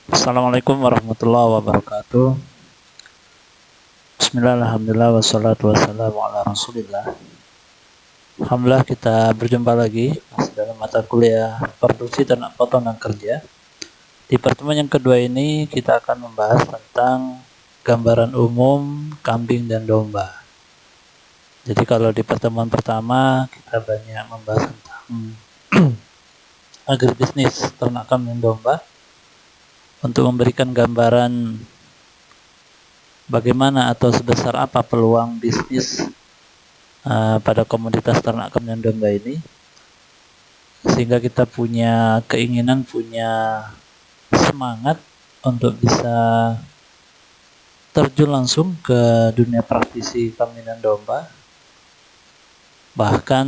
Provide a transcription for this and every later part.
Assalamualaikum warahmatullahi wabarakatuh. Bismillah, alhamdulillah, wassalatu wassalamu ala rasulillah. Alhamdulillah kita berjumpa lagi masih dalam mata kuliah produksi ternak potongan kerja. Di pertemuan yang kedua ini kita akan membahas tentang gambaran umum kambing dan domba. Jadi kalau di pertemuan pertama kita banyak membahas tentang agribisnis ternak kambing dan domba untuk memberikan gambaran bagaimana atau sebesar apa peluang bisnis pada komoditas ternak kambing dan domba ini, sehingga kita punya keinginan, punya semangat untuk bisa terjun langsung ke dunia praktisi kambing dan domba. Bahkan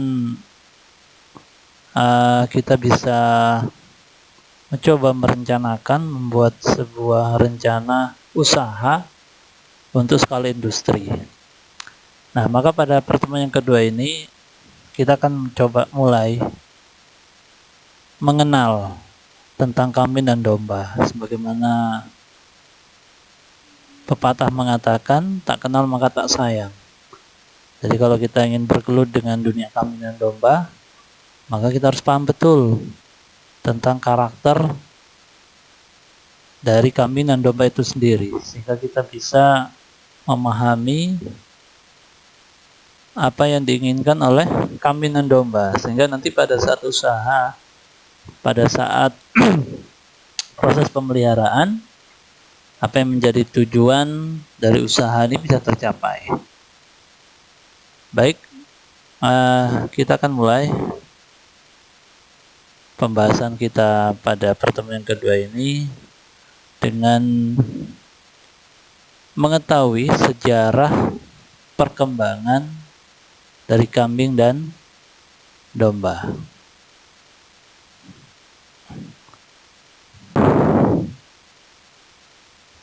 kita bisa mencoba merencanakan, membuat sebuah rencana usaha untuk skala industri. Nah, maka pada pertemuan yang kedua ini kita akan mencoba mulai mengenal tentang kambing dan domba. Sebagaimana pepatah mengatakan, tak kenal maka tak sayang. Jadi kalau kita ingin bergelut dengan dunia kambing dan domba, maka kita harus paham betul tentang karakter dari kambing dan domba itu sendiri, sehingga kita bisa memahami apa yang diinginkan oleh kambing dan domba, sehingga nanti pada saat usaha, pada saat proses pemeliharaan, apa yang menjadi tujuan dari usaha ini bisa tercapai. Baik, kita akan mulai pembahasan kita pada pertemuan yang kedua ini dengan mengetahui sejarah perkembangan dari kambing dan domba.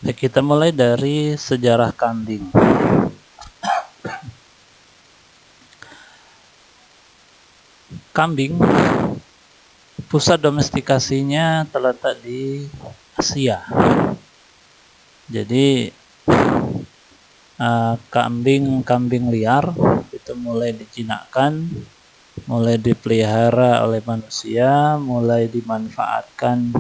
Kita mulai dari sejarah kambing. Kambing, pusat domestikasinya terletak di Asia. Jadi kambing liar itu mulai dijinakkan, mulai dipelihara oleh manusia, mulai dimanfaatkan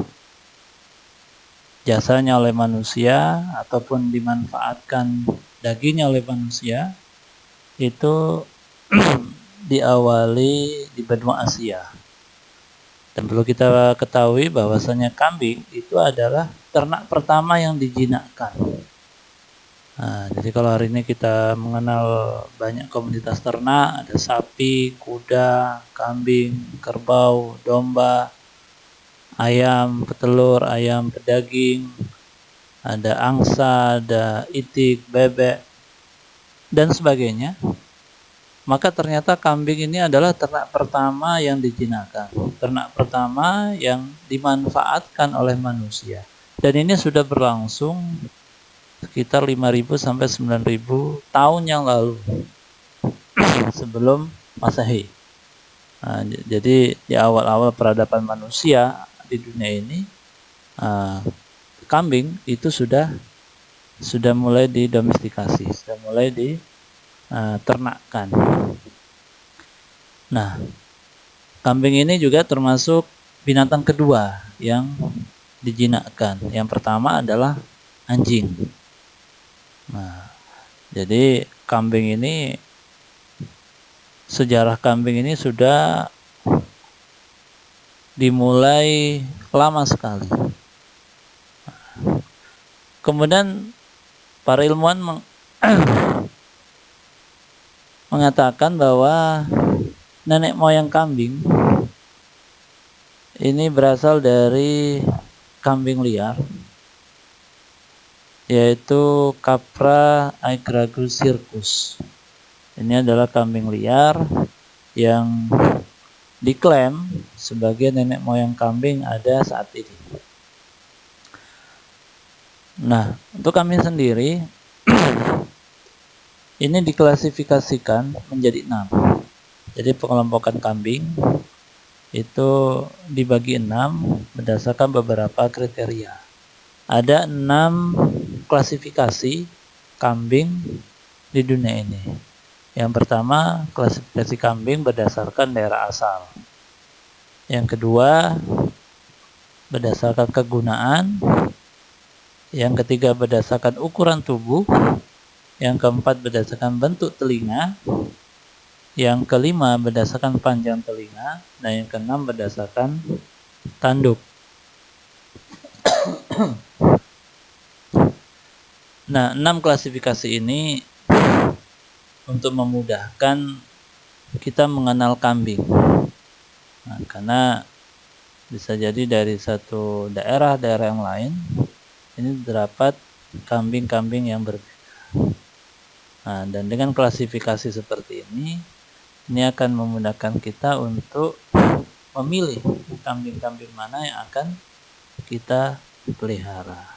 jasanya oleh manusia ataupun dimanfaatkan dagingnya oleh manusia, itu diawali di benua Asia. Dan perlu kita ketahui bahwasanya kambing itu adalah ternak pertama yang dijinakkan. Nah, jadi kalau hari ini kita mengenal banyak komoditas ternak, ada sapi, kuda, kambing, kerbau, domba, ayam petelur, ayam pedaging, ada angsa, ada itik, bebek, dan sebagainya. Maka ternyata kambing ini adalah ternak pertama yang dijinakkan, ternak pertama yang dimanfaatkan oleh manusia. Dan ini sudah berlangsung sekitar 5.000 sampai 9.000 tahun yang lalu sebelum Masehi. Nah, jadi di awal-awal peradaban manusia di dunia ini, kambing itu sudah mulai didomestikasi, sudah mulai ternakkan. Nah, kambing ini juga termasuk binatang kedua yang dijinakkan. Yang pertama adalah anjing. Nah, jadi kambing ini, sejarah kambing ini sudah dimulai lama sekali. Kemudian para ilmuwan mengatakan bahwa nenek moyang kambing ini berasal dari kambing liar, yaitu Capra aegagrus. Ini adalah kambing liar yang diklaim sebagai nenek moyang kambing ada saat ini. Nah, untuk kambing sendiri ini diklasifikasikan menjadi 6. Jadi pengelompokan kambing itu dibagi 6 berdasarkan beberapa kriteria. Ada 6 klasifikasi kambing di dunia ini. Yang pertama, klasifikasi kambing berdasarkan daerah asal. Yang kedua, berdasarkan kegunaan. Yang ketiga, berdasarkan ukuran tubuh. Yang keempat, berdasarkan bentuk telinga. Yang kelima, berdasarkan panjang telinga. Dan yang keenam, berdasarkan tanduk. Nah, 6 klasifikasi ini untuk memudahkan kita mengenal kambing. Nah, karena bisa jadi dari satu daerah yang lain ini terdapat kambing-kambing yang berbeda. Nah, dan dengan klasifikasi seperti ini akan memudahkan kita untuk memilih kambing-kambing mana yang akan kita pelihara.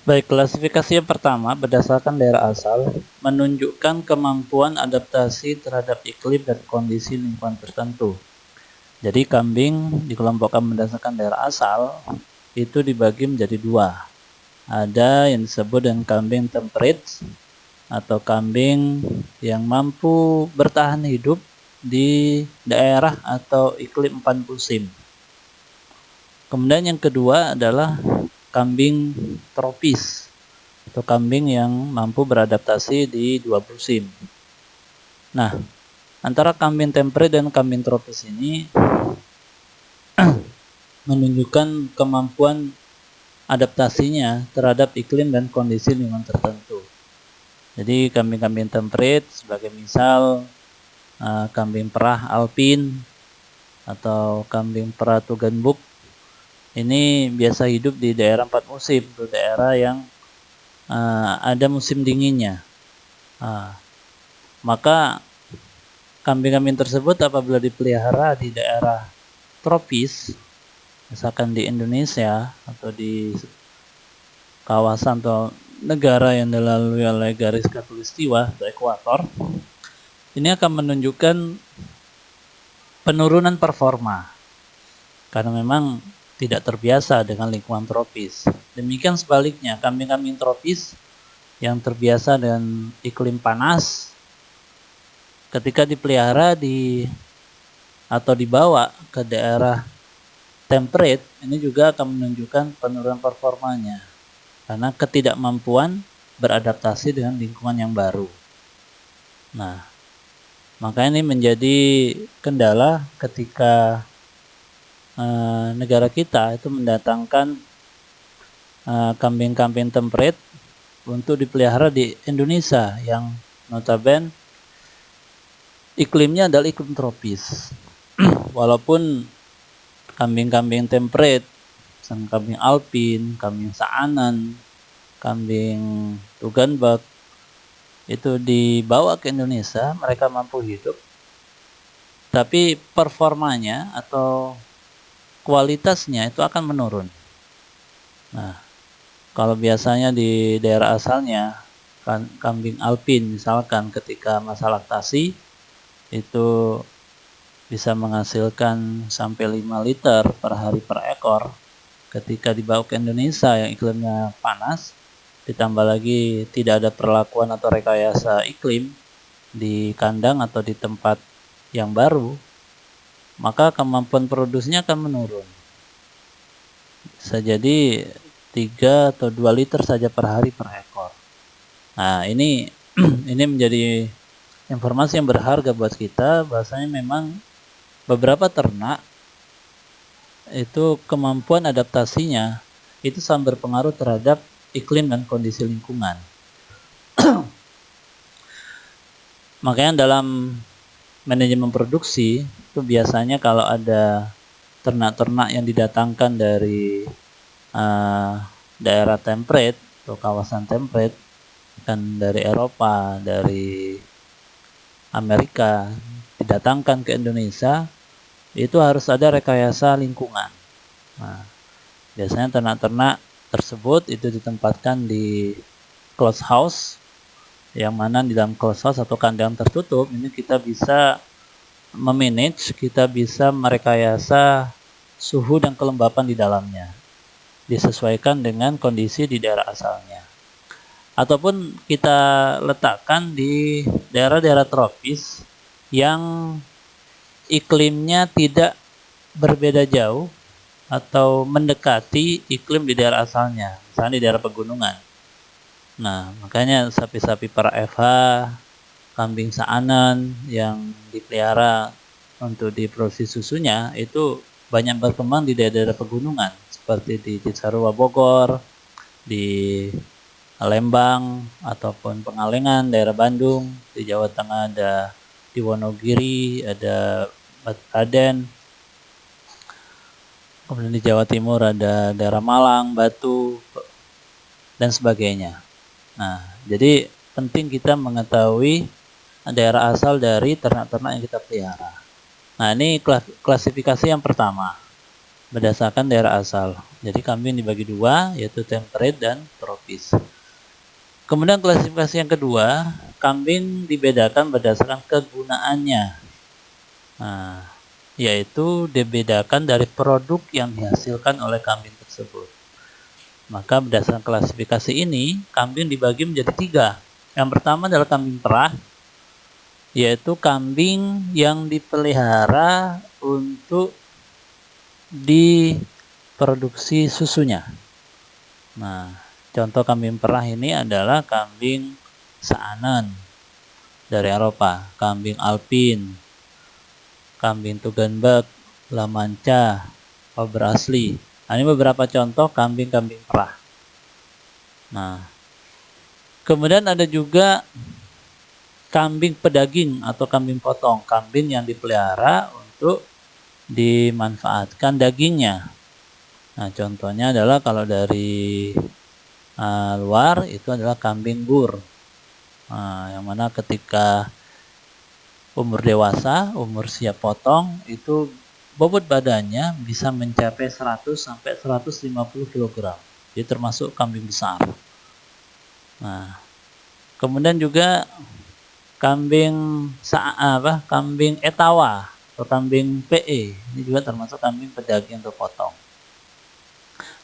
Baik, klasifikasi yang pertama berdasarkan daerah asal menunjukkan kemampuan adaptasi terhadap iklim dan kondisi lingkungan tertentu. Jadi kambing dikelompokkan berdasarkan daerah asal itu dibagi menjadi 2. Ada yang disebut dengan kambing temperate atau kambing yang mampu bertahan hidup di daerah atau iklim 4 musim. Kemudian yang kedua adalah kambing tropis atau kambing yang mampu beradaptasi di 2 musim. Nah, antara kambing temperate dan kambing tropis ini menunjukkan kemampuan adaptasinya terhadap iklim dan kondisi lingkungan tertentu. Jadi kambing-kambing temperate sebagai misal kambing perah alpin atau kambing perah Tugenbuk ini biasa hidup di daerah 4 musim, di daerah yang ada musim dinginnya. Maka kambing-kambing tersebut apabila dipelihara di daerah tropis, misalkan di Indonesia atau di kawasan atau negara yang dilalui oleh garis khatulistiwa atau ekuator, ini akan menunjukkan penurunan performa karena memang tidak terbiasa dengan lingkungan tropis. Demikian sebaliknya, kambing-kambing tropis yang terbiasa dengan iklim panas, ketika dipelihara atau dibawa ke daerah temperate, ini juga akan menunjukkan penurunan performanya karena ketidakmampuan beradaptasi dengan lingkungan yang baru. Nah, maka ini menjadi kendala ketika negara kita itu mendatangkan kambing-kambing temperate untuk dipelihara di Indonesia yang notabene iklimnya adalah iklim tropis. Walaupun kambing-kambing temperate, kambing alpin, kambing saanan, kambing Tugenbuk itu dibawa ke Indonesia, mereka mampu hidup, tapi performanya atau kualitasnya itu akan menurun. Nah, kalau biasanya di daerah asalnya kambing alpin misalkan ketika masa laktasi itu bisa menghasilkan sampai 5 liter per hari per ekor, ketika dibawa ke Indonesia yang iklimnya panas, ditambah lagi tidak ada perlakuan atau rekayasa iklim di kandang atau di tempat yang baru, maka kemampuan produksinya akan menurun. Bisa jadi 3 atau 2 liter saja per hari per ekor. Nah, ini menjadi informasi yang berharga buat kita, bahwasanya memang beberapa ternak itu kemampuan adaptasinya itu sangat berpengaruh terhadap iklim dan kondisi lingkungan. Makanya dalam manajemen produksi itu biasanya kalau ada ternak-ternak yang didatangkan dari daerah temperate atau kawasan temperate, kan dari Eropa, dari Amerika, didatangkan ke Indonesia, itu harus ada rekayasa lingkungan. Nah, biasanya ternak-ternak tersebut itu ditempatkan di closed house, yang mana di dalam closed house atau kandang tertutup ini kita bisa memanage, kita bisa merekayasa suhu dan kelembapan di dalamnya, disesuaikan dengan kondisi di daerah asalnya. Ataupun kita letakkan di daerah-daerah tropis yang iklimnya tidak berbeda jauh atau mendekati iklim di daerah asalnya, misalnya di daerah pegunungan. Nah, makanya sapi-sapi para FH, kambing saanan yang dipelihara untuk diproduksi susunya itu banyak berkembang di daerah-daerah pegunungan seperti di Cisarua Bogor, di Lembang ataupun Pengalengan, daerah Bandung, di Jawa Tengah ada di Wonogiri, ada Raden, kemudian di Jawa Timur ada daerah Malang, Batu, dan sebagainya. Nah, jadi penting kita mengetahui daerah asal dari ternak-ternak yang kita pelihara. Nah, ini klasifikasi yang pertama berdasarkan daerah asal. Jadi kambing dibagi dua, yaitu temperate dan tropis. Kemudian klasifikasi yang kedua, kambing dibedakan berdasarkan kegunaannya. Nah, yaitu dibedakan dari produk yang dihasilkan oleh kambing tersebut. Maka berdasarkan klasifikasi ini, kambing dibagi menjadi tiga. Yang pertama adalah kambing perah, yaitu kambing yang dipelihara untuk diproduksi susunya. Nah, contoh kambing perah ini adalah kambing saanan dari Eropa, kambing Alpin, kambing Tugenberg, La Mancha, Faber asli. Nah, ini beberapa contoh kambing-kambing perah. Nah, kemudian ada juga kambing pedaging atau kambing potong, kambing yang dipelihara untuk dimanfaatkan dagingnya. Nah, contohnya adalah kalau dari luar itu adalah kambing bur. Nah, yang mana ketika umur dewasa, umur siap potong, itu bobot badannya bisa mencapai 100 sampai 150 kg. Jadi termasuk kambing besar. Nah, kemudian juga kambing kambing etawa atau kambing PE. Ini juga termasuk kambing pedaging untuk potong.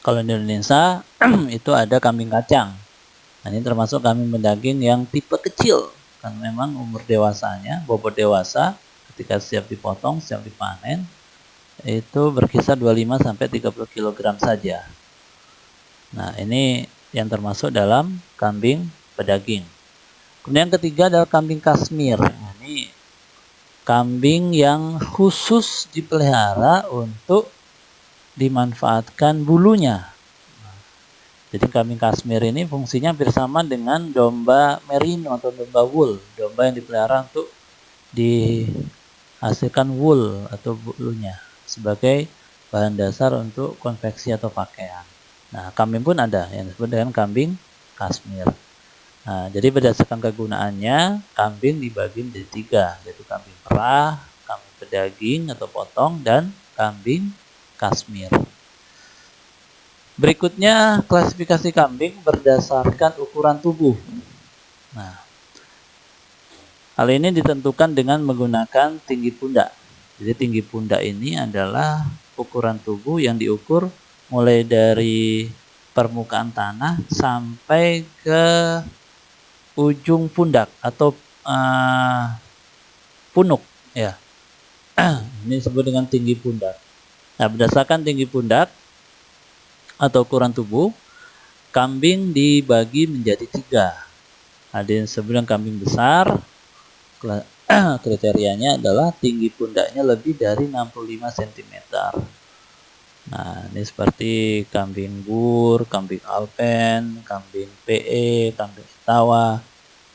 Kalau di Indonesia itu ada kambing kacang. Nah, ini termasuk kambing pedaging yang tipe kecil. Karena memang umur dewasanya, bobot dewasa ketika siap dipotong, siap dipanen, itu berkisar 25 sampai 30 kg saja. Nah, ini yang termasuk dalam kambing pedaging. Kemudian yang ketiga adalah kambing Kashmir. Nah, ini kambing yang khusus dipelihara untuk dimanfaatkan bulunya. Nah, jadi kambing Kashmir ini fungsinya hampir sama dengan domba merino atau domba wool, domba yang dipelihara untuk dihasilkan wool atau bulunya sebagai bahan dasar untuk konveksi atau pakaian. Nah, kambing pun ada yang disebut dengan kambing Kashmir. Nah, jadi berdasarkan kegunaannya, kambing dibagi menjadi tiga, yaitu kambing perah, kambing pedaging atau potong, dan kambing Kashmir. Berikutnya, klasifikasi kambing berdasarkan ukuran tubuh. Nah, hal ini ditentukan dengan menggunakan tinggi pundak. Jadi tinggi pundak ini adalah ukuran tubuh yang diukur mulai dari permukaan tanah sampai ke ujung pundak atau punuk, ya. Ini disebut dengan tinggi pundak. Nah, berdasarkan tinggi pundak atau ukuran tubuh, kambing dibagi menjadi tiga. Ada yang disebut dengan kambing besar. Kriterianya adalah tinggi pundaknya lebih dari 65 cm. Nah, ini seperti kambing bur, kambing alpen, kambing PE, kambing etawa.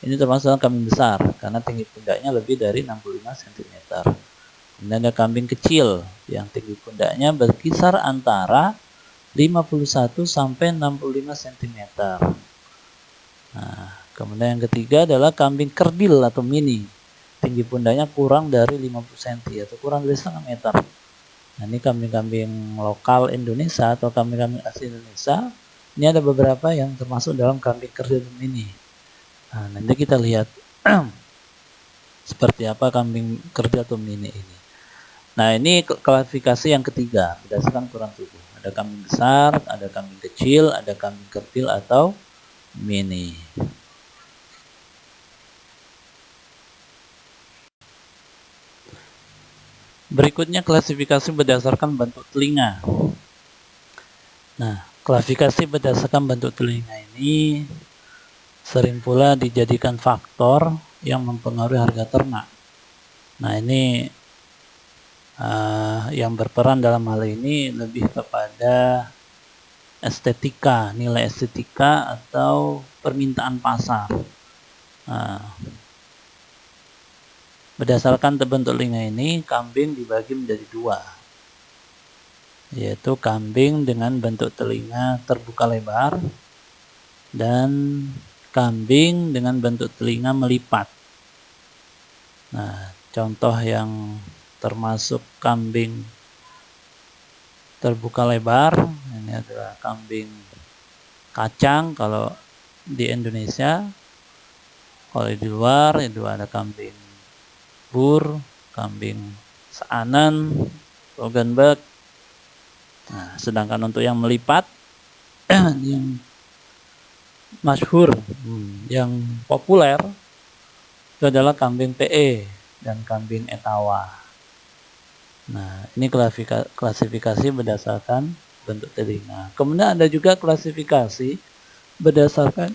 Ini termasuk kambing besar karena tinggi pundaknya lebih dari 65 cm. Kemudian ada kambing kecil yang tinggi pundaknya berkisar antara 51 sampai 65 cm. Nah, kemudian yang ketiga adalah kambing kerdil atau mini. Tinggi pundaknya kurang dari 50 cm atau kurang dari setengah meter. Nah, ini kambing-kambing lokal Indonesia atau kambing-kambing asli Indonesia. Ini ada beberapa yang termasuk dalam kambing kerdil mini. Nah, nanti kita lihat seperti apa kambing kerdil atau mini ini. Nah, ini klasifikasi yang ketiga berdasarkan ukuran tubuh. Ada kambing besar, ada kambing kecil, ada kambing kepil atau mini. Berikutnya klasifikasi berdasarkan bentuk telinga. Nah, klasifikasi berdasarkan bentuk telinga ini sering pula dijadikan faktor yang mempengaruhi harga ternak. Nah, ini yang berperan dalam hal ini lebih kepada estetika, nilai estetika atau permintaan pasar. Nah, berdasarkan bentuk telinga ini, kambing dibagi menjadi dua, yaitu kambing dengan bentuk telinga terbuka lebar dan kambing dengan bentuk telinga melipat. Nah, contoh yang termasuk kambing terbuka lebar ini adalah kambing kacang kalau di Indonesia. Kalau di luar itu ada kambing bur, kambing Saanen, Roggenburg. Nah, sedangkan untuk yang melipat yang masyhur, yang populer itu adalah kambing PE dan kambing Etawa. Nah, ini klasifikasi berdasarkan bentuk telinga. Kemudian ada juga klasifikasi berdasarkan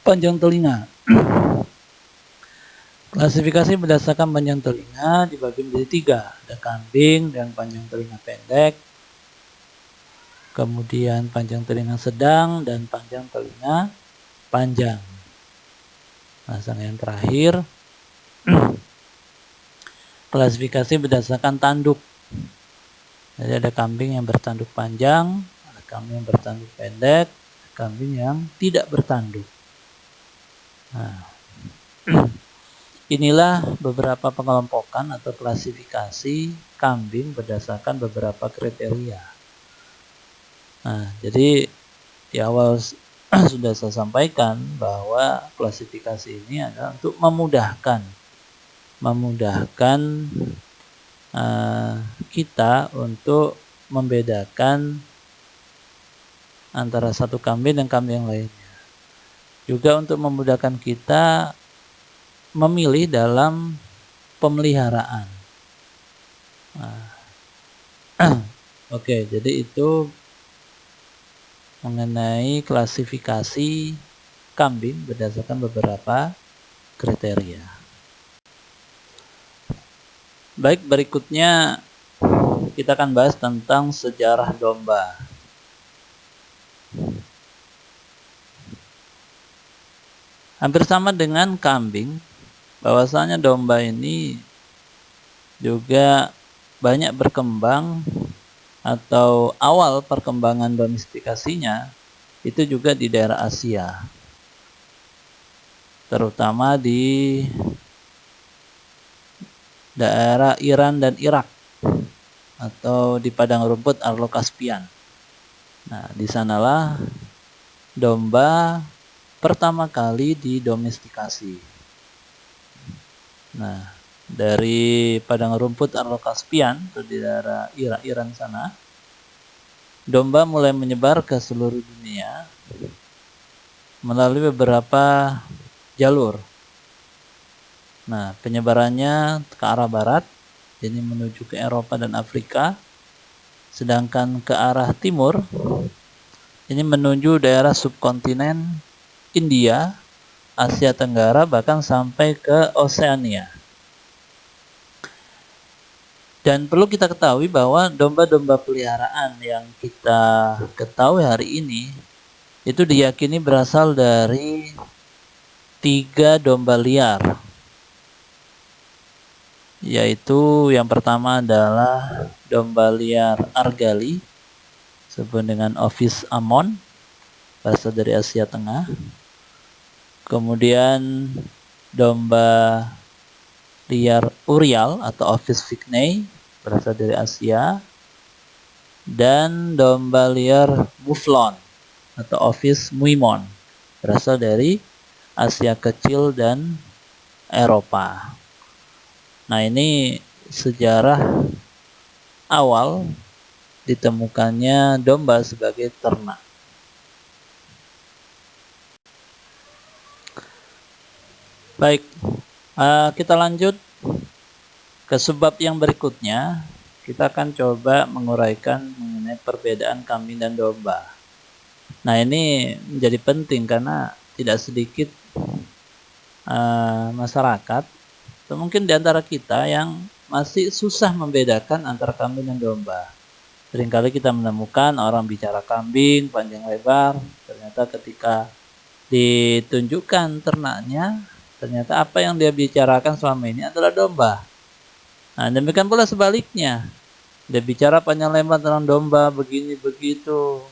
panjang telinga. Klasifikasi berdasarkan panjang telinga dibagi menjadi tiga. Ada kambing dengan panjang telinga pendek, kemudian panjang telinga sedang, dan panjang telinga panjang. Nah, yang terakhir klasifikasi berdasarkan tanduk. Jadi ada kambing yang bertanduk panjang, ada kambing yang bertanduk pendek, ada kambing yang tidak bertanduk. Nah, inilah beberapa pengelompokan atau klasifikasi kambing berdasarkan beberapa kriteria. Nah, jadi di awal sudah saya sampaikan bahwa klasifikasi ini adalah untuk memudahkan kita untuk membedakan antara satu kambing dan kambing yang lainnya. Juga untuk memudahkan kita memilih dalam pemeliharaan. Oke, jadi itu mengenai klasifikasi kambing berdasarkan beberapa kriteria. Baik, berikutnya kita akan bahas tentang sejarah domba. Hampir sama dengan kambing, bahwasanya domba ini juga banyak berkembang atau awal perkembangan domestikasinya itu juga di daerah Asia, terutama di daerah Iran dan Irak atau di padang rumput Arlo-Kaspian. Nah, di sanalah domba pertama kali didomestikasi. Nah, dari padang rumput Arlo-Kaspian atau di daerah Iran sana, domba mulai menyebar ke seluruh dunia melalui beberapa jalur. Nah, penyebarannya ke arah barat, ini menuju ke Eropa dan Afrika. Sedangkan ke arah timur, ini menuju daerah subkontinen India, Asia Tenggara, bahkan sampai ke Oseania. Dan perlu kita ketahui bahwa domba-domba peliharaan yang kita ketahui hari ini, itu diyakini berasal dari 3 domba liar. Yaitu yang pertama adalah domba liar Argali, disebut dengan Ovis ammon, berasal dari Asia Tengah. Kemudian domba liar Urial atau Ovis vignei, berasal dari Asia. Dan domba liar Mouflon atau Ovis muimon, berasal dari Asia Kecil dan Eropa. Nah, ini sejarah awal ditemukannya domba sebagai ternak. Baik, kita lanjut ke sebab yang berikutnya. Kita akan coba menguraikan mengenai perbedaan kambing dan domba. Nah, ini menjadi penting karena tidak sedikit masyarakat atau mungkin di antara kita yang masih susah membedakan antara kambing dan domba. Seringkali kita menemukan orang bicara kambing panjang lebar, ternyata ketika ditunjukkan ternaknya, ternyata apa yang dia bicarakan selama ini adalah domba. Nah, demikian pula sebaliknya. Dia bicara panjang lebar tentang domba, begini begitu.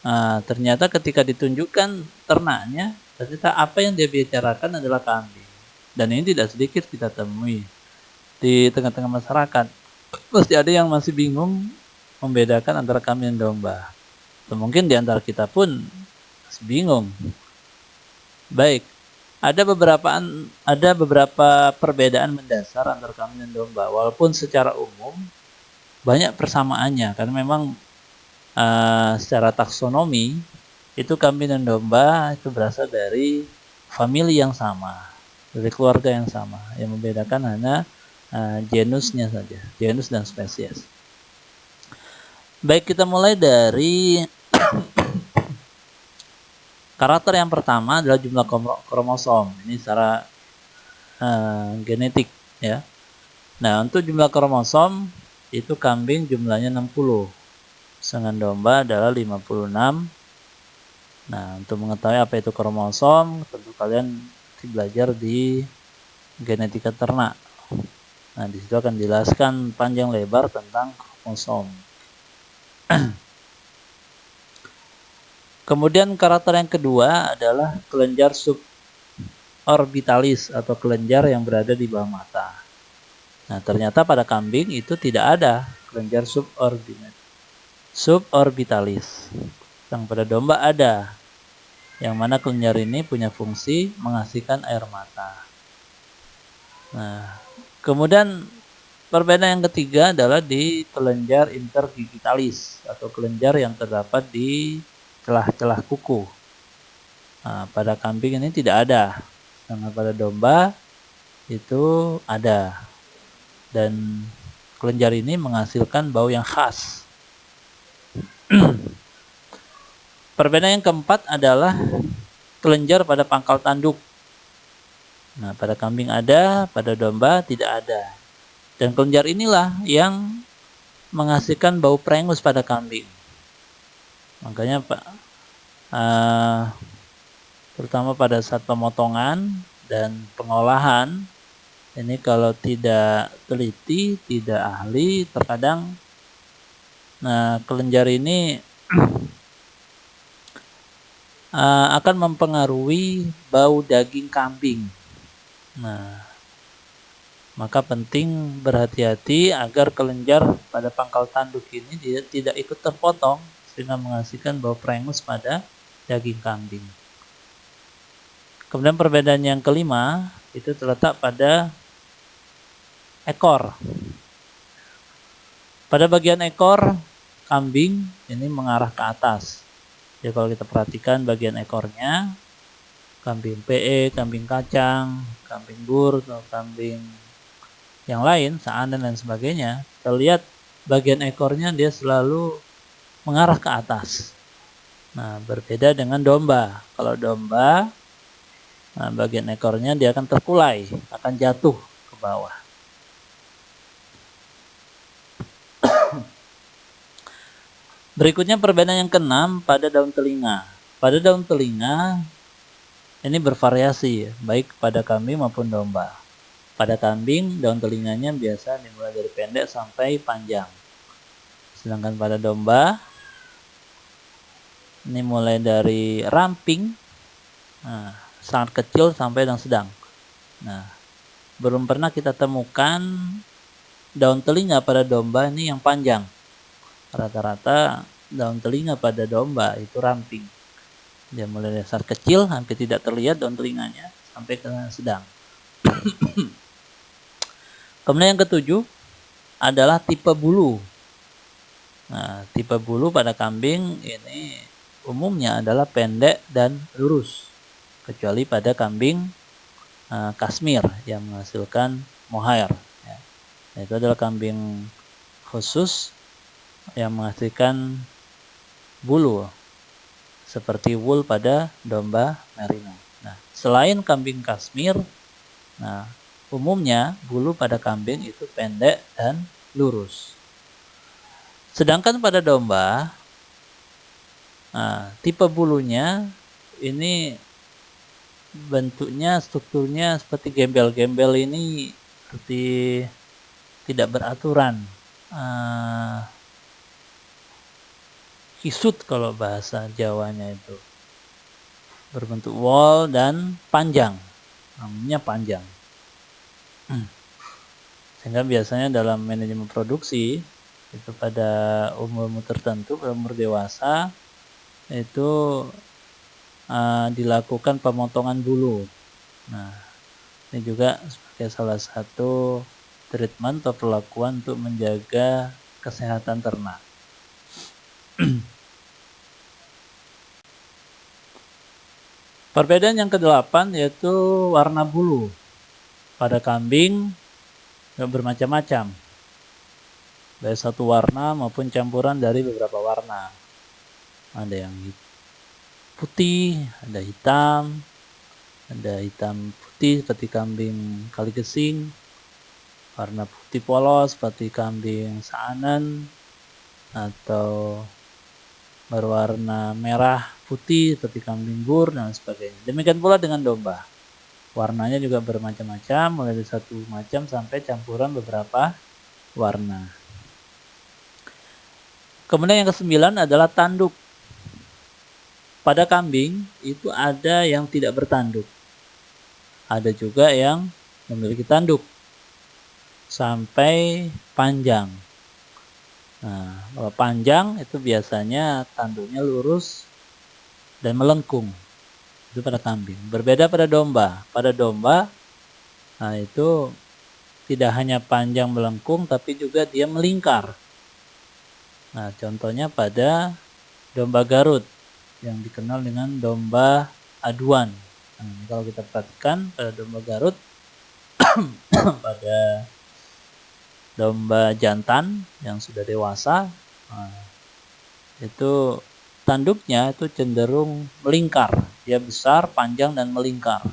Nah, ternyata ketika ditunjukkan ternaknya, ternyata apa yang dia bicarakan adalah kambing. Dan ini tidak sedikit kita temui di tengah-tengah masyarakat. Pasti ada yang masih bingung membedakan antara kambing dan domba. Atau mungkin di antara kita pun masih bingung. Baik. Ada beberapa perbedaan mendasar antara kambing dan domba, walaupun secara umum banyak persamaannya, karena memang secara taksonomi itu kambing dan domba itu berasal dari famili yang sama, dari keluarga yang sama. Yang membedakan hanya genusnya saja, genus dan spesies. Baik, kita mulai dari karakter yang pertama adalah jumlah kromosom. Ini secara genetik, ya. Nah, untuk jumlah kromosom itu kambing jumlahnya 60, sedangkan domba adalah 56. Nah, untuk mengetahui apa itu kromosom, tentu kalian belajar di genetika ternak. Nah, di situ akan dijelaskan panjang lebar tentang kromosom. Kemudian karakter yang kedua adalah kelenjar suborbitalis atau kelenjar yang berada di bawah mata. Nah, ternyata pada kambing itu tidak ada kelenjar suborbitalis. Yang pada domba ada. Yang mana kelenjar ini punya fungsi menghasilkan air mata. Nah, kemudian perbedaan yang ketiga adalah di kelenjar interdigitalis atau kelenjar yang terdapat di celah-celah kuku. Nah, pada kambing ini tidak ada, sedangkan pada domba itu ada. Dan kelenjar ini menghasilkan bau yang khas. Perbedaan yang keempat adalah kelenjar pada pangkal tanduk. Nah, pada kambing ada, pada domba tidak ada. Dan kelenjar inilah yang menghasilkan bau perengus pada kambing. Makanya terutama pada saat pemotongan dan pengolahan, ini kalau tidak teliti, tidak ahli, terkadang kelenjar ini akan mempengaruhi bau daging kambing. Nah, maka penting berhati-hati agar kelenjar pada pangkal tanduk ini tidak ikut terpotong sehingga menghasilkan bau perengus pada daging kambing. Kemudian perbedaan yang kelima itu terletak pada ekor. Pada bagian ekor kambing ini mengarah ke atas. Jadi kalau kita perhatikan bagian ekornya, kambing PE, kambing kacang, kambing bur, atau kambing yang lain, saan dan lain sebagainya, terlihat bagian ekornya dia selalu mengarah ke atas. Nah, berbeda dengan domba. Kalau domba, bagian ekornya dia akan terkulai, akan jatuh ke bawah. Berikutnya perbedaan yang keenam pada daun telinga. Pada daun telinga ini bervariasi, baik pada kambing maupun domba. Pada kambing daun telinganya biasa dimulai dari pendek sampai panjang. Sedangkan pada domba ini mulai dari ramping, sangat kecil sampai yang sedang. Nah, belum pernah kita temukan daun telinga pada domba ini yang panjang. Rata-rata daun telinga pada domba itu ramping. Dia mulai dari sangat kecil, hampir tidak terlihat daun telinganya, sampai ke sedang. Kemudian yang ketujuh, adalah tipe bulu. Nah, tipe bulu pada kambing ini umumnya adalah pendek dan lurus, kecuali pada kambing Kashmir yang menghasilkan mohair. Ya. Nah, itu adalah kambing khusus yang menghasilkan bulu seperti wool pada domba merino. Nah, selain kambing Kashmir, nah umumnya bulu pada kambing itu pendek dan lurus. Sedangkan pada domba, nah, tipe bulunya ini bentuknya, strukturnya seperti gembel-gembel ini seperti tidak beraturan. Kisut kalau bahasa Jawanya itu. Berbentuk wol dan panjang. Namanya panjang. Sehingga biasanya dalam manajemen produksi itu pada umur tertentu, pada umur dewasa itu dilakukan pemotongan bulu. Nah, ini juga sebagai salah satu treatment atau perlakuan untuk menjaga kesehatan ternak. Perbedaan yang ke-8 yaitu warna bulu. Pada kambing bermacam-macam, baik satu warna maupun campuran dari beberapa warna. Ada yang putih, ada hitam putih seperti kambing Kaligesing, warna putih polos seperti kambing Saanen, atau berwarna merah putih seperti kambing Gur dan sebagainya. Demikian pula dengan domba. Warnanya juga bermacam-macam, mulai dari satu macam sampai campuran beberapa warna. Kemudian yang ke-9 adalah tanduk. Pada kambing itu ada yang tidak bertanduk. Ada juga yang memiliki tanduk sampai panjang. Nah, kalau panjang itu biasanya tanduknya lurus dan melengkung. Itu pada kambing. Berbeda pada domba. Pada domba, nah itu tidak hanya panjang melengkung, tapi juga dia melingkar. Nah, contohnya pada domba Garut yang dikenal dengan domba aduan. Nah, kalau kita perhatikan pada domba Garut, pada domba jantan yang sudah dewasa, nah, itu tanduknya itu cenderung melingkar. Dia besar, panjang, dan melingkar.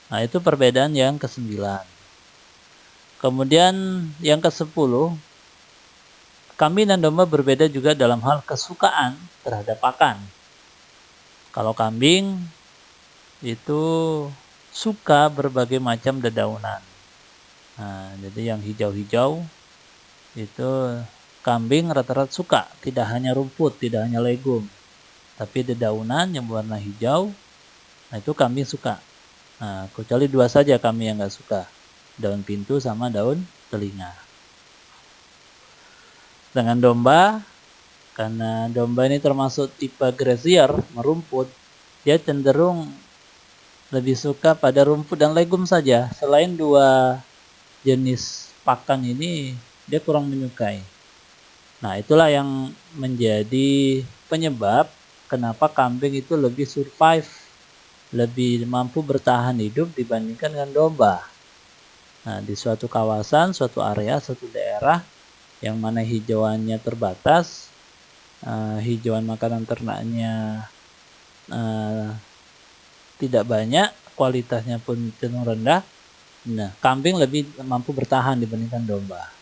Nah, itu perbedaan yang ke-9. Kemudian yang ke-10, kambing dan domba berbeda juga dalam hal kesukaan terhadap pakan. Kalau kambing itu suka berbagai macam dedaunan. Nah, jadi yang hijau-hijau itu kambing rata-rata suka, tidak hanya rumput, tidak hanya legum, tapi dedaunan yang berwarna hijau, nah itu kambing suka. Nah, kecuali 2 saja kambing yang nggak suka, daun pintu sama daun telinga. Dengan domba, karena domba ini termasuk tipe grazier, merumput, dia cenderung lebih suka pada rumput dan legum saja. Selain 2 jenis pakan ini, dia kurang menyukai. Nah, itulah yang menjadi penyebab kenapa kambing itu lebih survive, lebih mampu bertahan hidup dibandingkan dengan domba. Nah, di suatu kawasan, suatu area, suatu daerah yang mana hijauannya terbatas, hijauan makanan ternaknya tidak banyak, kualitasnya pun cenderung rendah. Nah, kambing lebih mampu bertahan dibandingkan domba.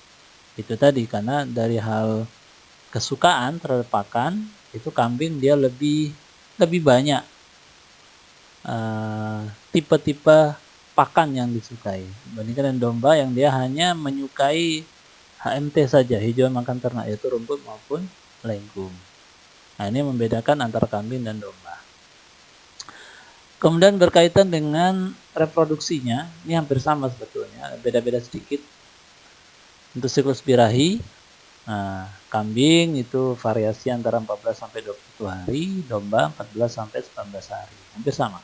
Itu tadi, karena dari hal kesukaan terhadap pakan, itu kambing dia lebih banyak tipe-tipe pakan yang disukai dibandingkan dengan domba yang dia hanya menyukai HMT saja, hijauan makan ternak, yaitu rumput maupun legum. Nah, ini membedakan antara kambing dan domba. Kemudian berkaitan dengan reproduksinya, ini hampir sama sebetulnya, beda-beda sedikit. Untuk siklus birahi, nah, kambing itu variasi antara 14-21 hari, domba 14-19 hari, hampir sama.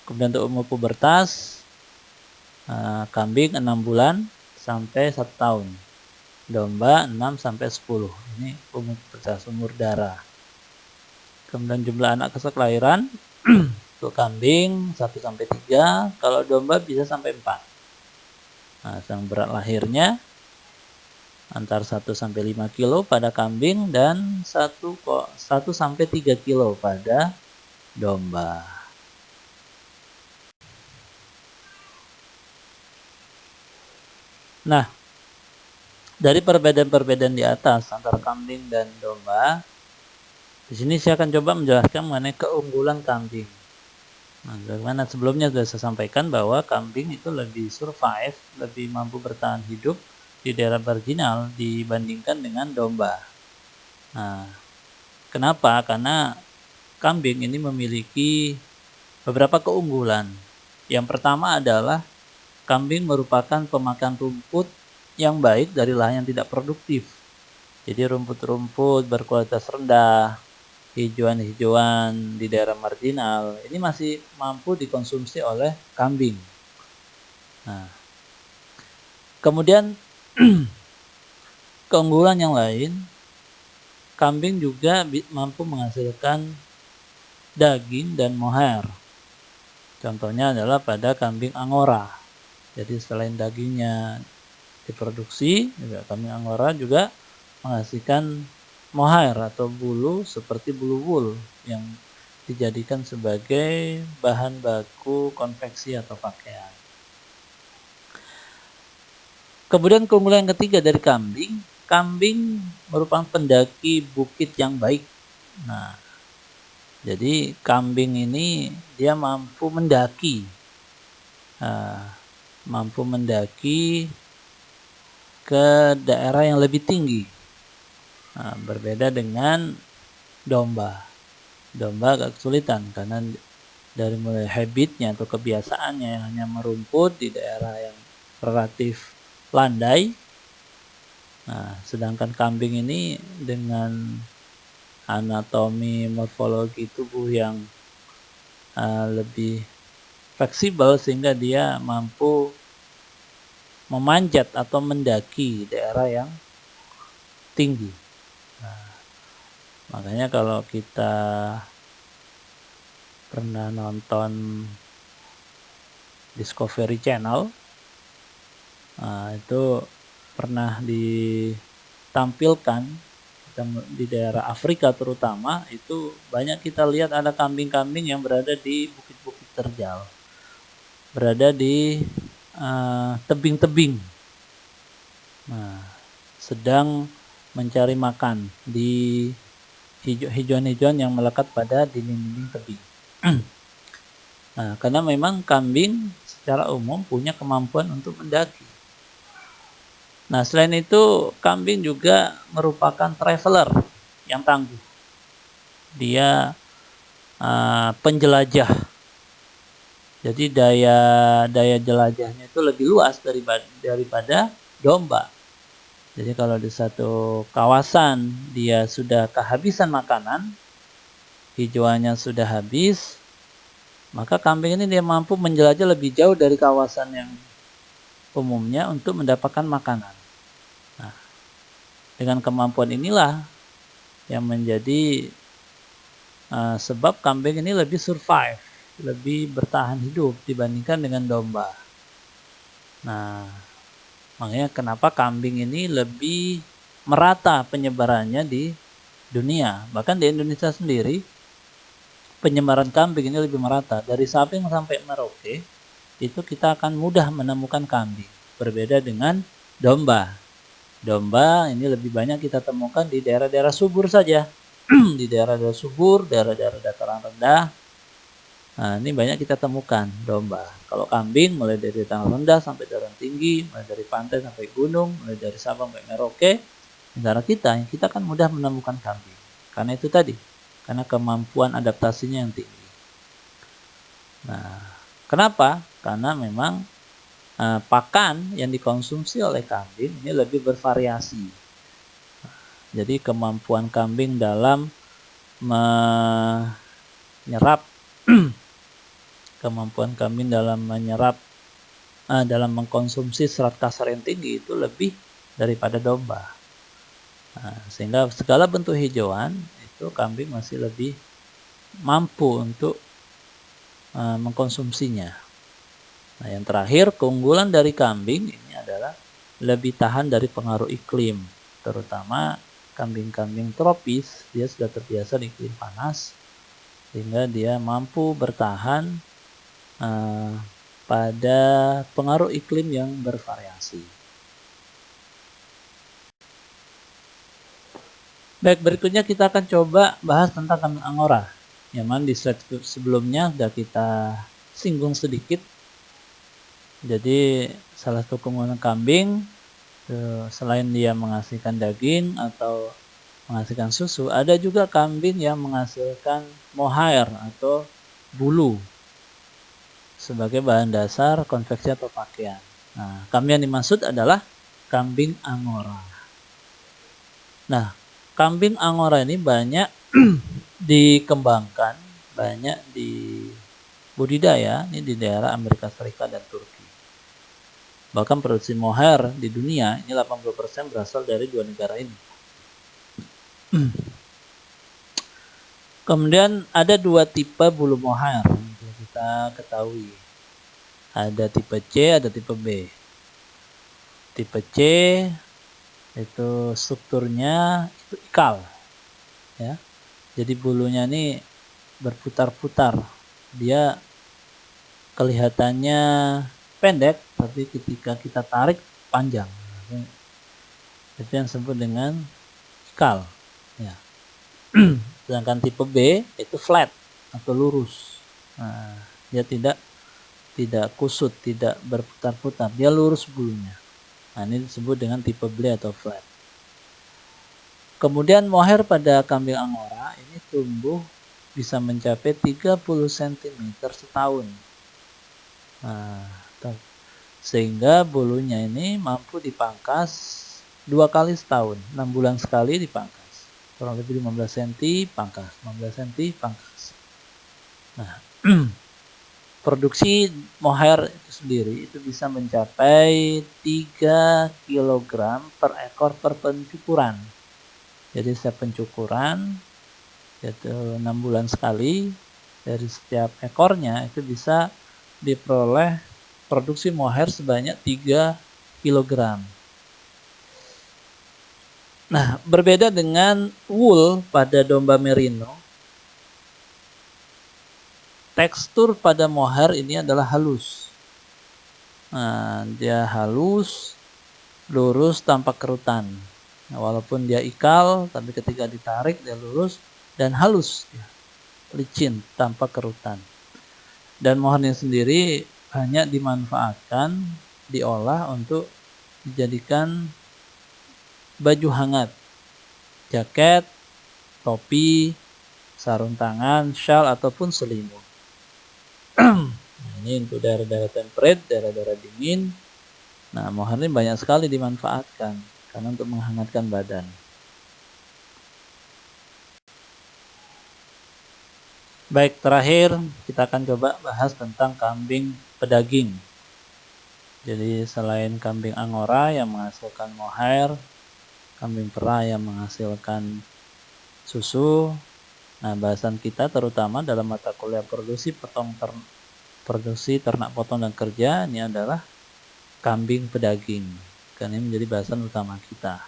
Kemudian untuk umur pubertas, kambing 6 bulan sampai 1 tahun. Domba 6 sampai 10. Ini umur darah. Kemudian jumlah anak kelahiran untuk kambing 1 sampai 3, kalau domba bisa sampai 4. Nah, yang berat lahirnya antara 1 sampai 5 kilo pada kambing dan 1 sampai 3 kilo pada domba. Nah, dari perbedaan-perbedaan di atas antara kambing dan domba, di sini saya akan coba menjelaskan mengenai keunggulan kambing. Nah, bagaimana sebelumnya sudah saya sampaikan bahwa kambing itu lebih survive, lebih mampu bertahan hidup di daerah marginal dibandingkan dengan domba. Nah, kenapa? Karena kambing ini memiliki beberapa keunggulan. Yang pertama adalah kambing merupakan pemakan rumput yang baik dari lahan yang tidak produktif. Jadi rumput-rumput berkualitas rendah, hijauan-hijauan di daerah marginal, ini masih mampu dikonsumsi oleh kambing. Nah, kemudian keunggulan yang lain, kambing juga mampu menghasilkan daging dan mohair. Contohnya adalah pada kambing Angora. Jadi selain dagingnya diproduksi, juga kambing Angora juga menghasilkan mohair atau bulu seperti bulu wool yang dijadikan sebagai bahan baku konveksi atau pakaian. Kemudian keunggulan ketiga dari kambing, kambing merupakan pendaki bukit yang baik. Nah, jadi kambing ini dia mampu mendaki ke daerah yang lebih tinggi. Nah, berbeda dengan domba. Domba agak kesulitan karena dari mulai habitnya atau kebiasaannya yang hanya merumput di daerah yang relatif landai. Nah, sedangkan kambing ini dengan anatomi morfologi tubuh yang lebih fleksibel sehingga dia mampu memanjat atau mendaki daerah yang tinggi. Nah, makanya kalau kita pernah nonton Discovery Channel, itu pernah ditampilkan di daerah Afrika terutama, itu banyak kita lihat ada kambing-kambing yang berada di bukit-bukit terjal, berada di tebing-tebing, sedang mencari makan di hijauan-hijauan yang melekat pada dinding-dinding tebing. Nah, karena memang kambing secara umum punya kemampuan untuk mendaki. Nah, selain itu kambing juga merupakan traveler yang tangguh. Dia penjelajah. Jadi daya jelajahnya itu lebih luas daripada domba. Jadi kalau di satu kawasan dia sudah kehabisan makanan, hijauannya sudah habis, maka kambing ini dia mampu menjelajah lebih jauh dari kawasan yang umumnya untuk mendapatkan makanan. Nah, dengan kemampuan inilah yang menjadi sebab kambing ini lebih survive, lebih bertahan hidup dibandingkan dengan domba. Nah, makanya kenapa kambing ini lebih merata penyebarannya di dunia. Bahkan di Indonesia sendiri, penyebaran kambing ini lebih merata. Dari Sabang sampai Merauke, itu kita akan mudah menemukan kambing. Berbeda dengan domba. Domba ini lebih banyak kita temukan di daerah-daerah subur saja. Di daerah-daerah subur, daerah-daerah dataran rendah. Nah, ini banyak kita temukan domba. Kalau kambing mulai dari dataran rendah sampai dataran tinggi, mulai dari pantai sampai gunung, mulai dari Sabang sampai Merauke, negara kita akan mudah menemukan kambing. Karena itu tadi, karena kemampuan adaptasinya yang tinggi. Nah, kenapa? Karena memang pakan yang dikonsumsi oleh kambing ini lebih bervariasi. Jadi kemampuan kambing dalam menyerap dalam mengkonsumsi serat kasar yang tinggi itu lebih daripada domba. Sehingga segala bentuk hijauan itu kambing masih lebih mampu untuk mengkonsumsinya. Nah, yang terakhir, keunggulan dari kambing ini adalah lebih tahan dari pengaruh iklim, terutama kambing-kambing tropis. Dia sudah terbiasa di iklim panas, sehingga dia mampu bertahan pada pengaruh iklim yang bervariasi. Baik, berikutnya kita akan coba bahas tentang kambing angora. Yang mana di slide sebelumnya sudah kita singgung sedikit. Jadi salah satu keunggulan kambing, selain dia menghasilkan daging atau menghasilkan susu, ada juga kambing yang menghasilkan mohair atau bulu sebagai bahan dasar konveksi atau pakaian. Nah, kambing yang dimaksud adalah kambing angora. Nah, kambing angora ini banyak dikembangkan, banyak di budidaya ini di daerah Amerika Serikat dan Turki. Bahkan produksi mohair di dunia ini 80% berasal dari dua negara ini. Kemudian ada dua tipe bulu mohair yang kita ketahui. Ada tipe C, ada tipe B. Tipe C itu strukturnya itu ikal, ya. Jadi bulunya ini berputar-putar. Dia kelihatannya pendek, tapi ketika kita tarik panjang. Itu yang disebut dengan ikal, ya. Sedangkan tipe B itu flat atau lurus. Nah, dia tidak kusut, tidak berputar-putar, dia lurus bulunya. Nah, ini disebut dengan tipe B atau flat. Kemudian mohair pada kambing angora ini tumbuh bisa mencapai 30 cm setahun. Nah, sehingga bulunya ini mampu dipangkas 2 kali setahun, 6 bulan sekali dipangkas. Kurang lebih 15 cm pangkas, 15 cm pangkas. Nah, produksi mohair itu sendiri itu bisa mencapai 3 kg per ekor per pencukuran. Jadi setiap pencukuran yaitu 6 bulan sekali, dari setiap ekornya itu bisa diperoleh produksi mohair sebanyak 3 kg. Nah, berbeda dengan wool pada domba merino, tekstur pada mohair ini adalah halus. Nah, dia halus, lurus tanpa kerutan. Nah, walaupun dia ikal, tapi ketika ditarik dia lurus dan halus, licin tanpa kerutan. Dan mohairnya sendiri banyak dimanfaatkan, diolah untuk dijadikan baju hangat, jaket, topi, sarung tangan, shawl ataupun selimut. Nah, ini untuk daerah-daerah temperate, daerah-daerah dingin. Nah, mohair ini banyak sekali dimanfaatkan karena untuk menghangatkan badan. Baik, terakhir kita akan coba bahas tentang kambing pedaging. Jadi selain kambing angora yang menghasilkan mohair, kambing perah yang menghasilkan susu. Nah, bahasan kita terutama dalam mata kuliah produksi ternak potong dan kerja ini adalah kambing pedaging. Karena ini menjadi bahasan utama kita.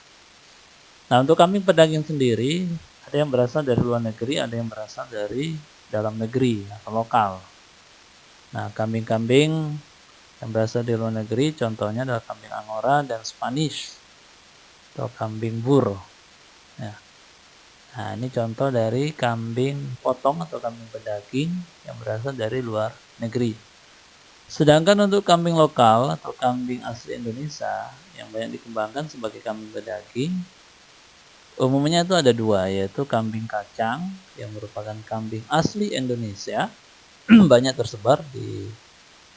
Nah, untuk kambing pedaging sendiri ada yang berasal dari luar negeri, ada yang berasal dari dalam negeri atau lokal. Nah, kambing-kambing yang berasal dari luar negeri contohnya adalah kambing angora dan Spanish atau kambing bur, ya. Nah, ini contoh dari kambing potong atau kambing pedaging yang berasal dari luar negeri. Sedangkan untuk kambing lokal atau kambing asli Indonesia yang banyak dikembangkan sebagai kambing pedaging, umumnya itu ada dua, yaitu kambing kacang yang merupakan kambing asli Indonesia, banyak tersebar di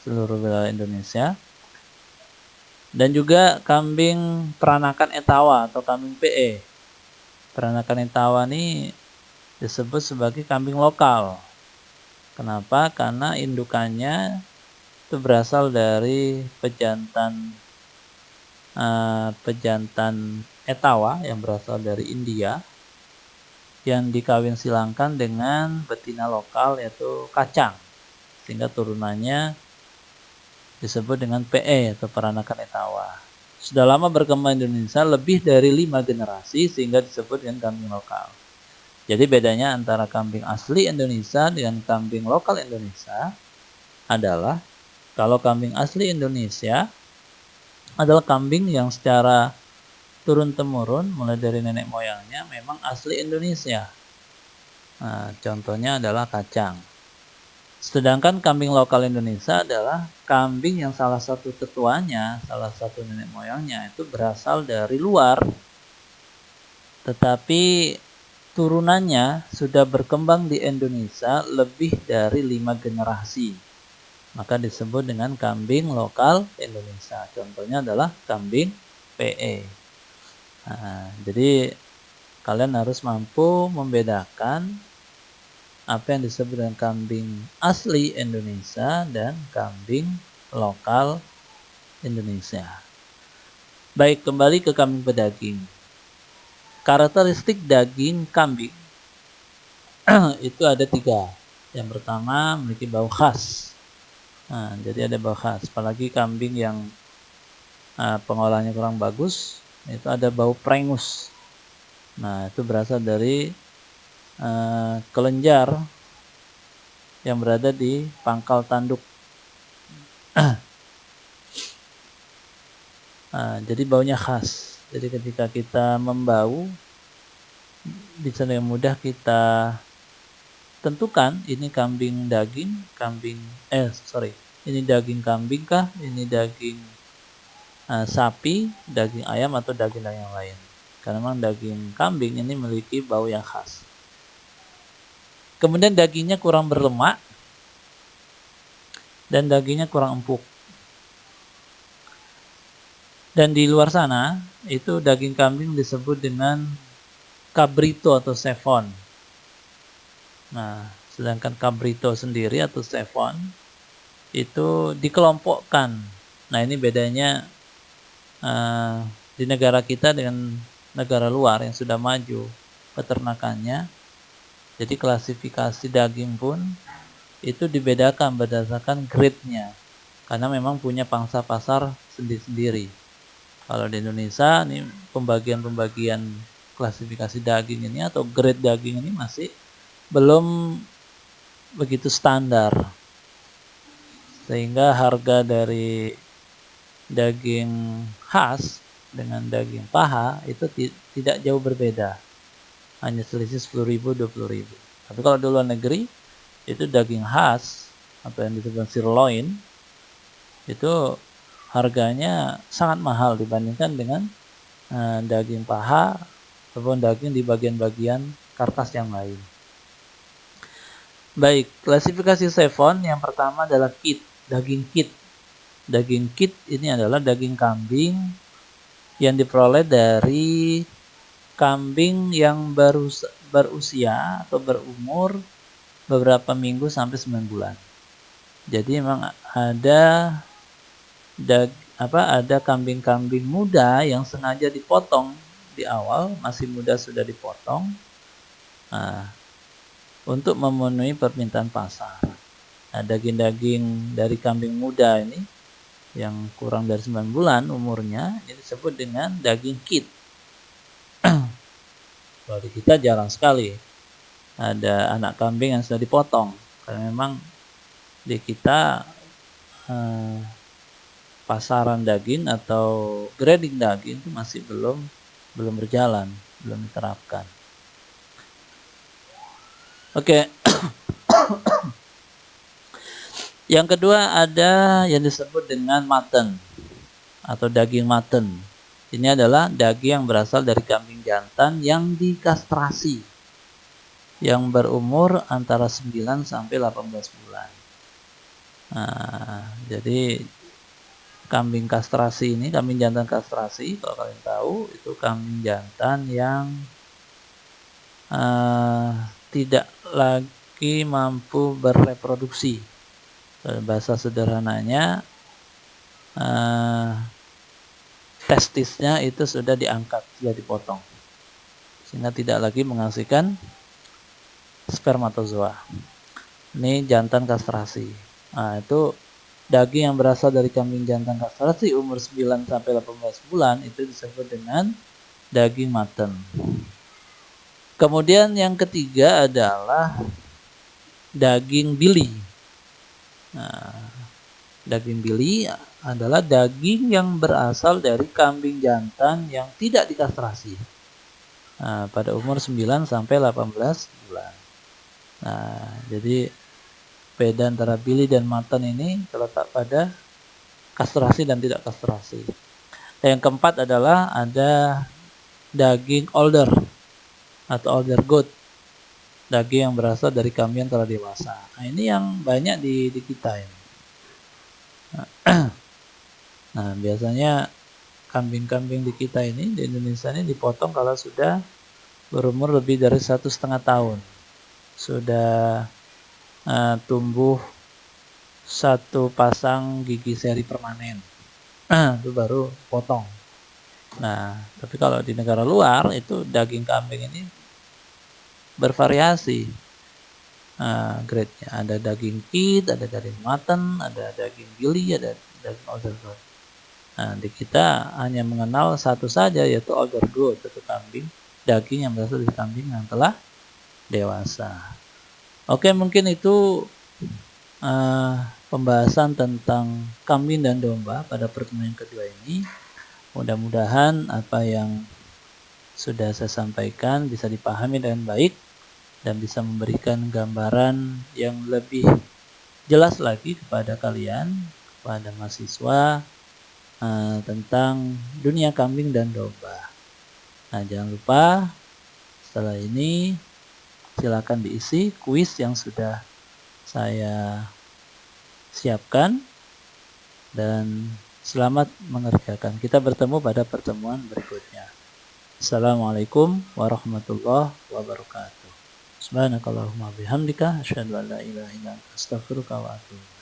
seluruh wilayah Indonesia. Dan juga kambing peranakan etawa atau kambing PE. Peranakan etawa ini disebut sebagai kambing lokal. Kenapa? Karena indukannya itu berasal dari pejantan Etawa yang berasal dari India yang dikawin silangkan dengan betina lokal yaitu kacang, sehingga turunannya disebut dengan PE atau peranakan Etawa. Sudah lama berkembang di Indonesia, lebih dari 5 generasi, sehingga disebut dengan kambing lokal. Jadi bedanya antara kambing asli Indonesia dengan kambing lokal Indonesia adalah kalau kambing asli Indonesia adalah kambing yang secara turun-temurun mulai dari nenek moyangnya memang asli Indonesia. Nah, contohnya adalah kacang. Sedangkan kambing lokal Indonesia adalah kambing yang salah satu tetuanya, salah satu nenek moyangnya itu berasal dari luar. Tetapi turunannya sudah berkembang di Indonesia lebih dari 5 generasi. Maka disebut dengan kambing lokal Indonesia. Contohnya adalah kambing PE. Nah, jadi kalian harus mampu membedakan apa yang disebut dengan kambing asli Indonesia dan kambing lokal Indonesia. Baik, kembali ke kambing pedaging. Karakteristik daging kambing itu ada 3. Yang pertama, memiliki bau khas. Nah, jadi ada bau khas. Apalagi kambing yang pengolahannya kurang bagus, itu ada bau prengus. Nah, itu berasal dari kelenjar yang berada di pangkal tanduk. Nah, jadi baunya khas. Jadi ketika kita membau, bisa dengan mudah kita tentukan ini kambing daging, ini daging kambing kah, ini daging sapi, daging ayam atau daging yang lain. Karena memang daging kambing ini memiliki bau yang khas. Kemudian dagingnya kurang berlemak dan dagingnya kurang empuk. Dan di luar sana itu daging kambing disebut dengan cabrito atau chevron. Nah, sedangkan cabrito sendiri atau chevron itu dikelompokkan. Nah, ini bedanya di negara kita dengan negara luar yang sudah maju peternakannya. Jadi klasifikasi daging pun itu dibedakan berdasarkan grade-nya, karena memang punya pangsa pasar sendiri-sendiri. Kalau di Indonesia ini pembagian klasifikasi daging ini atau grade daging ini masih belum begitu standar, sehingga harga dari daging khas dengan daging paha itu tidak jauh berbeda, hanya selisih 10.000 20.000. Tapi kalau di luar negeri itu daging khas atau yang disebut sirloin itu harganya sangat mahal dibandingkan dengan daging paha ataupun daging di bagian-bagian karkas yang lain. Baik, klasifikasi chevron yang pertama adalah daging kit. Daging kit ini adalah daging kambing yang diperoleh dari kambing yang berusia atau berumur beberapa minggu sampai 9 bulan. Jadi memang ada kambing-kambing muda yang sengaja dipotong di awal, masih muda sudah dipotong untuk memenuhi permintaan pasar. Nah, daging-daging dari kambing muda ini yang kurang dari 9 bulan umurnya ini disebut dengan daging kit. Kalau di kita jarang sekali ada anak kambing yang sudah dipotong, karena memang di kita pasaran daging atau grading daging itu masih belum berjalan, belum diterapkan. Oke. Yang kedua ada yang disebut dengan mutton atau daging mutton. Ini adalah daging yang berasal dari kambing jantan yang dikastrasi, yang berumur antara 9 sampai 18 bulan. Nah, jadi kambing kastrasi ini, kambing jantan kastrasi, kalau kalian tahu, itu kambing jantan yang tidak lagi mampu bereproduksi. Bahasa sederhananya, testisnya itu sudah diangkat, sudah dipotong, sehingga tidak lagi menghasilkan spermatozoa. Ini jantan kastrasi. Nah, itu daging yang berasal dari kambing jantan kastrasi umur 9 sampai 18 bulan itu disebut dengan daging maten. Kemudian yang ketiga adalah daging bili. Nah, daging bili adalah daging yang berasal dari kambing jantan yang tidak dikastrasi. Nah, pada umur 9 sampai 18 bulan. Nah, jadi beda antara bili dan maten ini terletak pada kastrasi dan tidak kastrasi. Dan yang keempat adalah ada daging older atau older goat, daging yang berasal dari kambing yang telah dewasa. Nah, ini yang banyak di kita ini. Nah, biasanya kambing-kambing di kita ini, di Indonesia ini dipotong kalau sudah berumur lebih dari 1,5 tahun. Sudah tumbuh satu pasang gigi seri permanen. Itu baru potong. Nah, tapi kalau di negara luar itu daging kambing ini bervariasi grade-nya. Ada daging kid, ada daging mutton, ada daging bili, ada daging older goat. Nah, di kita hanya mengenal satu saja, yaitu older goat, atau kambing, daging yang berasal dari kambing yang telah dewasa. Oke, mungkin itu pembahasan tentang kambing dan domba pada pertemuan yang kedua ini. Mudah-mudahan apa yang sudah saya sampaikan bisa dipahami dengan baik dan bisa memberikan gambaran yang lebih jelas lagi kepada kalian, kepada mahasiswa, tentang dunia kambing dan domba. Nah, jangan lupa setelah ini silakan diisi kuis yang sudah saya siapkan dan selamat mengerjakan. Kita bertemu pada pertemuan berikutnya. Assalamualaikum warahmatullahi wabarakatuh. Subhanakallahumma bihamdika asyhadu an la ilaha illa anta astaghfiruka wa atubu ilaik.